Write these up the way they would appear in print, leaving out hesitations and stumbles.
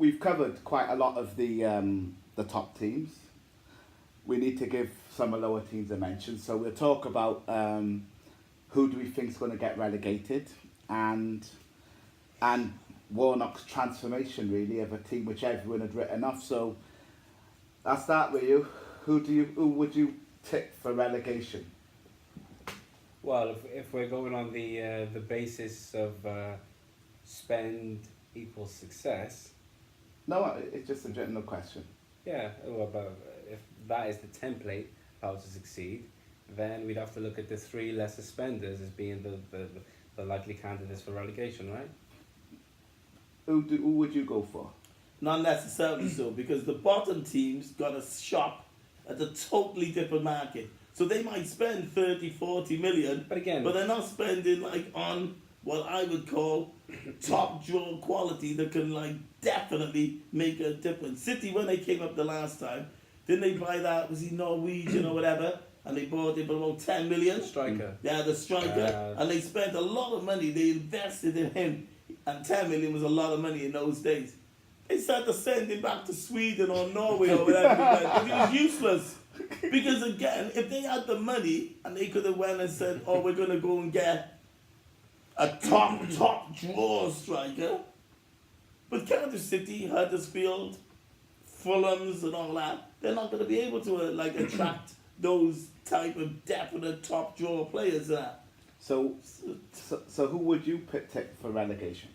we've covered quite a lot of the top teams. We need to give some of the lower teams a mention. So we'll talk about who do we think is going to get relegated, and Warnock's transformation really of a team which everyone had written off. So I'll start with you. Who would you tip for relegation? Well, if we're going on the basis of spend equals success. No, it's just a general question. Yeah, well, but if that is the template how to succeed, then we'd have to look at the three lesser spenders as being the likely candidates for relegation, right? Who would you go for? Not necessarily so, because the bottom teams got to shop at a totally different market. So they might spend 30, 40 million, but they're not spending like on what I would call top draw quality that can like definitely make a difference. City, when they came up the last time, didn't they buy that, was he Norwegian or whatever? And they bought it for about 10 million. Striker. Yeah, the striker. And they spent a lot of money. They invested in him. And 10 million was a lot of money in those days. They started to send him back to Sweden or Norway or whatever. Because he was useless. Because again, if they had the money and they could have went and said, oh, we're going to go and get a top draw striker. But Cardiff City, Huddersfield, Fulhams and all that, they're not going to be able to attract those type of definite top draw players that. So who would you pick for relegation?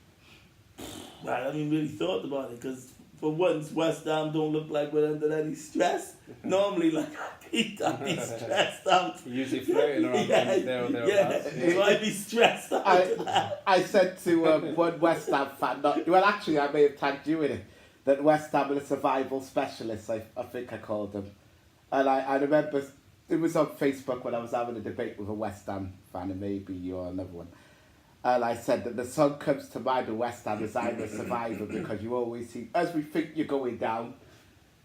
Well, I haven't really thought about it, because for once West Ham don't look like we're under any stress. Normally, like I'd be stressed out. Usually flirting around there or thereabouts. So I'd be stressed out. I said to one West Ham fan, well actually I may have tagged you in it, that West Ham are the survival specialists, I think I called them. And I remember it was on Facebook when I was having a debate with a West Ham fan, and maybe you're another one. And I said that the song comes to mind of West Ham as I'm a survivor, because you always see, as we think you're going down,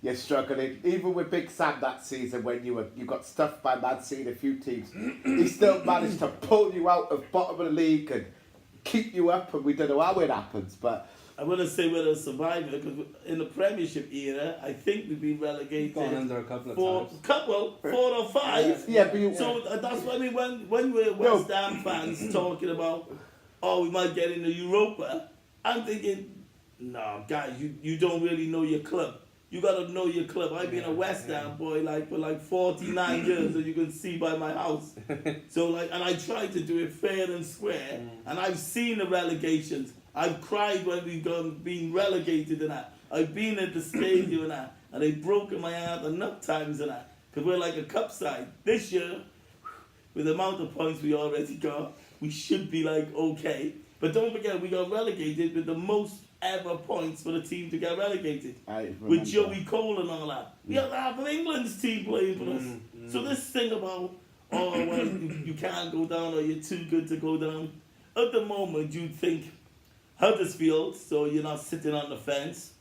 you're struggling. Even with Big Sam that season, when you got stuffed by Man City and a few teams, he still managed to pull you out of bottom of the league and keep you up, and we don't know how it happens, but I want to say we're a survivor, because in the Premiership era, I think we've been relegated. Gone under a couple of times. 4 or 5. Yeah, but so that's what I mean. When we're West Ham fans talking about, oh, we might get into Europa, I'm thinking, no, guys, you don't really know your club. You got to know your club. I've been a West Ham boy for 49 years, as you can see by my house. So and I try to do it fair and square, and I've seen the relegations. I've cried when we've been relegated and that. I've been at the stadium and that, and they've broken my heart enough times and that, because we're like a cup side. This year, with the amount of points we already got, we should be okay. But don't forget, we got relegated with the most ever points for the team to get relegated. With Joey Cole and all that. We had half of England's team playing for us. So this thing about, you can't go down, or you're too good to go down. At the moment, you'd think Huddersfield, so you're not sitting on the fence.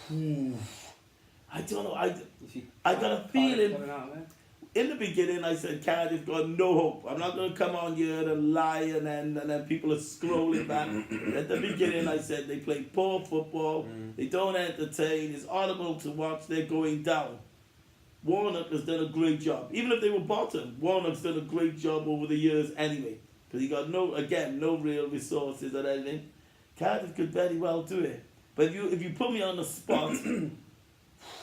I don't know. I got a feeling. In the beginning, I said Cardiff got no hope. I'm not going to come on here and lie, and then people are scrolling back. At the beginning, I said they play poor football. They don't entertain. It's audible to watch. They're going down. Warnock has done a great job. Even if they were bottom, Warnock's done a great job over the years anyway. Because he got no real resources or anything. Cardiff could very well do it. But if you put me on the spot,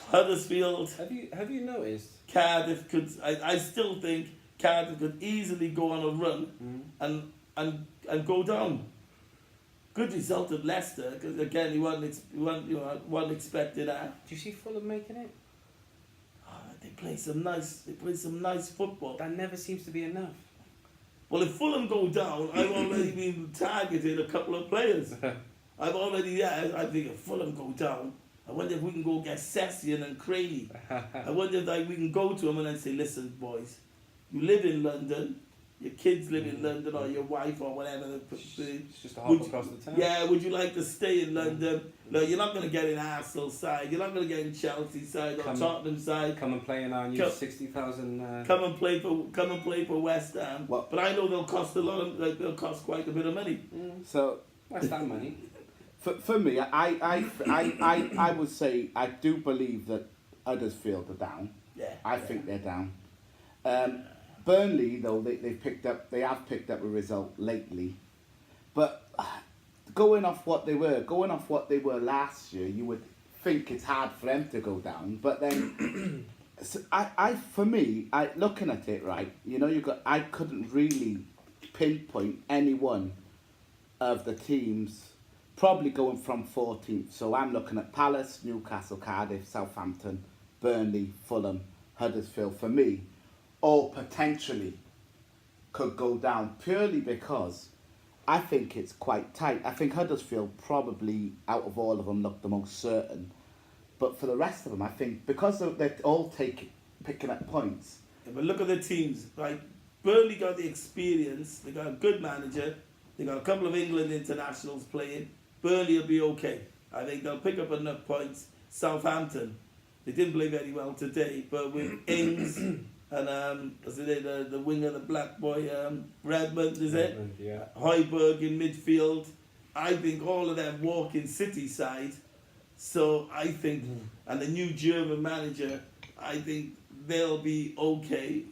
Huddersfield. Have you noticed? Cardiff could. I still think Cardiff could easily go on a run and go down. Good result at Leicester, because again he wasn't expected that. Do you see Fulham making it? They play some nice football. That never seems to be enough. Well, if Fulham go down, I've already been targeting a couple of players. I think if Fulham go down, I wonder if we can go get Session and Craney. I wonder if we can go to them and then say, listen, boys, you live in London, your kids live in London, or your wife or whatever. It's just a hop across the town. Yeah, would you like to stay in London? No, you're not going to get in Arsenal side. You're not going to get in Chelsea side or Tottenham side. Come and play in our new 60,000. Come and play for West Ham. But I know they'll cost quite a bit of money. So West Ham money. For me, I would say I do believe that Huddersfield are down. Yeah. I think they're down. Burnley, though, they have picked up a result lately, but going off what they were last year, you would think it's hard for them to go down. But then, so for me, looking at it, right, I couldn't really pinpoint any one of the teams probably going from 14th. So I'm looking at Palace, Newcastle, Cardiff, Southampton, Burnley, Fulham, Huddersfield. For me, all potentially could go down purely because I think it's quite tight. I think Huddersfield probably, out of all of them, look the most certain. But for the rest of them, I think because they're all picking up points. Yeah, but look at the teams. Like Burnley got the experience. They got a good manager. They got a couple of England internationals playing. Burnley will be okay. I think they'll pick up enough points. Southampton, they didn't play very well today, but with Ings and the winger, the black boy, Redmond, is it? Redmond, yeah. Højbjerg in midfield. I think all of them walk in City side. So I think, and the new German manager, I think they'll be okay.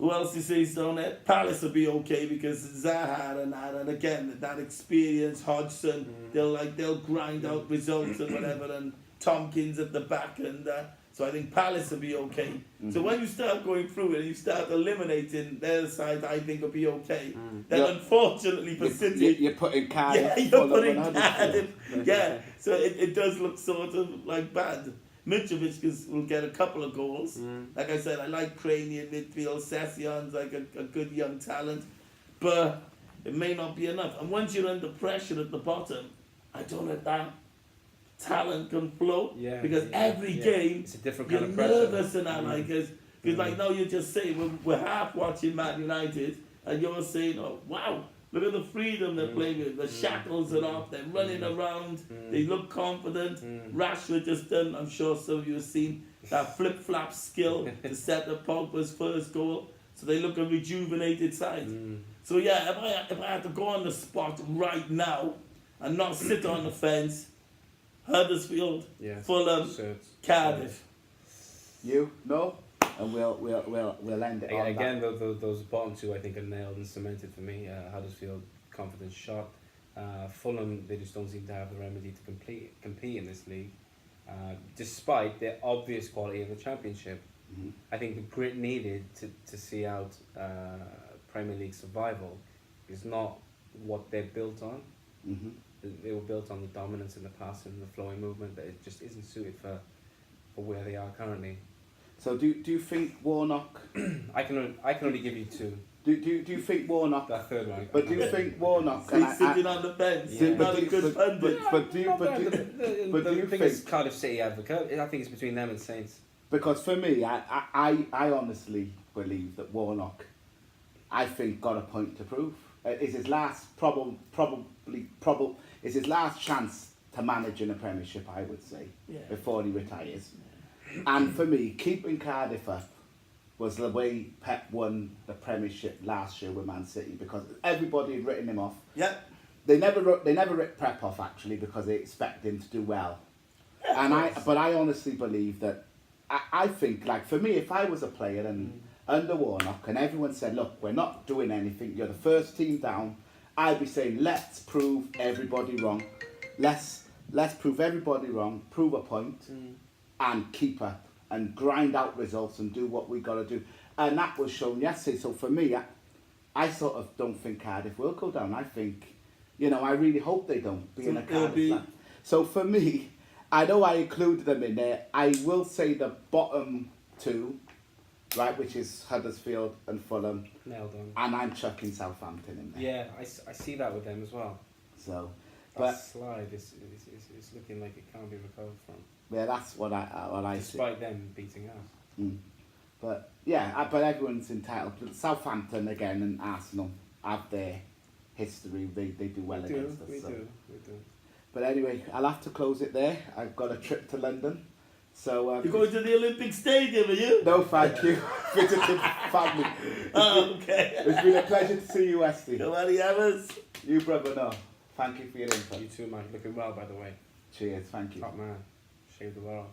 Who else you say down there? Palace will be okay because Zaha and again that experience, Hodgson, they'll grind out results and whatever, and Tompkins at the back, and so I think Palace will be okay. Mm-hmm. So when you start going through it and you start eliminating their side, I think will be okay. Then unfortunately for City, you're putting Cardiff. Yeah, you're putting Cardiff. Yeah, so it does look sort of like bad. Mitrovic will get a couple of goals. Like I said, I like Craney in midfield. Session's like a good young talent. But it may not be enough. And once you're under pressure at the bottom, I don't know if that talent can flow. Yeah, because every game, it's a different you're kind of pressure. nervous and that. Because like now you're just saying, we're half watching Man United, and you're saying, oh, wow. Look at the freedom they're playing with. The shackles are off. They're running around. They look confident. Rashford just done, I'm sure some of you have seen, that flip-flap skill to set up Pogba's first goal. So they look a rejuvenated side. So yeah, if I had to go on the spot right now and not sit on the fence, Huddersfield, Fulham, Cardiff. You? No? And we'll end it on again. that. Those bottom two I think are nailed and cemented for me. Huddersfield, confidence shot. Fulham, they just don't seem to have the remedy to compete in this league, despite their obvious quality in the Championship. I think the grit needed to see out Premier League survival is not what they're built on. They were built on the dominance in the pass and the flowing movement that it just isn't suited for where they are currently. So do you think Warnock? I can only give you two. Do you think Warnock? That third one. But do you think Warnock? He's sitting on the bench. Yeah. Not a good pundit. But do you The think? biggest Cardiff City advocate, I think it's between them and Saints. Because for me, I honestly believe that Warnock, I think, got a point to prove. It's his last it's his last chance to manage in a Premiership, I would say, before he retires. And for me, keeping Cardiff up was the way Pep won the Premiership last year with Man City, because everybody had written him off. Yeah. They never wrote Pep off actually because they expected him to do well. But I honestly believe that I think, like, for me, if I was a player and under Warnock and everyone said, look, we're not doing anything, you're the first team down, I'd be saying, let's prove everybody wrong. Let's prove everybody wrong, prove a point, and keep up and grind out results and do what we got to do. And that was shown yesterday. So for me, I sort of don't think Cardiff will go down. I think, I really hope they don't, being a Cardiff fan. So for me, I know I included them in there. I will say the bottom two, right, which is Huddersfield and Fulham. Nailed on. And I'm chucking Southampton in there. Yeah, I see that with them as well. So, that slide is looking like it can't be recovered from. Yeah, that's what I see. Despite them beating us. But yeah, but everyone's entitled. Southampton again and Arsenal have their history. They do well against us. We do. But anyway, I'll have to close it there. I've got a trip to London. So you're going to the Olympic Stadium, are you? No, thank you. Visiting family. Okay. It's been a pleasure to see you, Westy. Nobody else. You brother, no. Thank you for your input. You too, man. Looking well, by the way. Cheers. Thank you. Top man. Shaved the well off.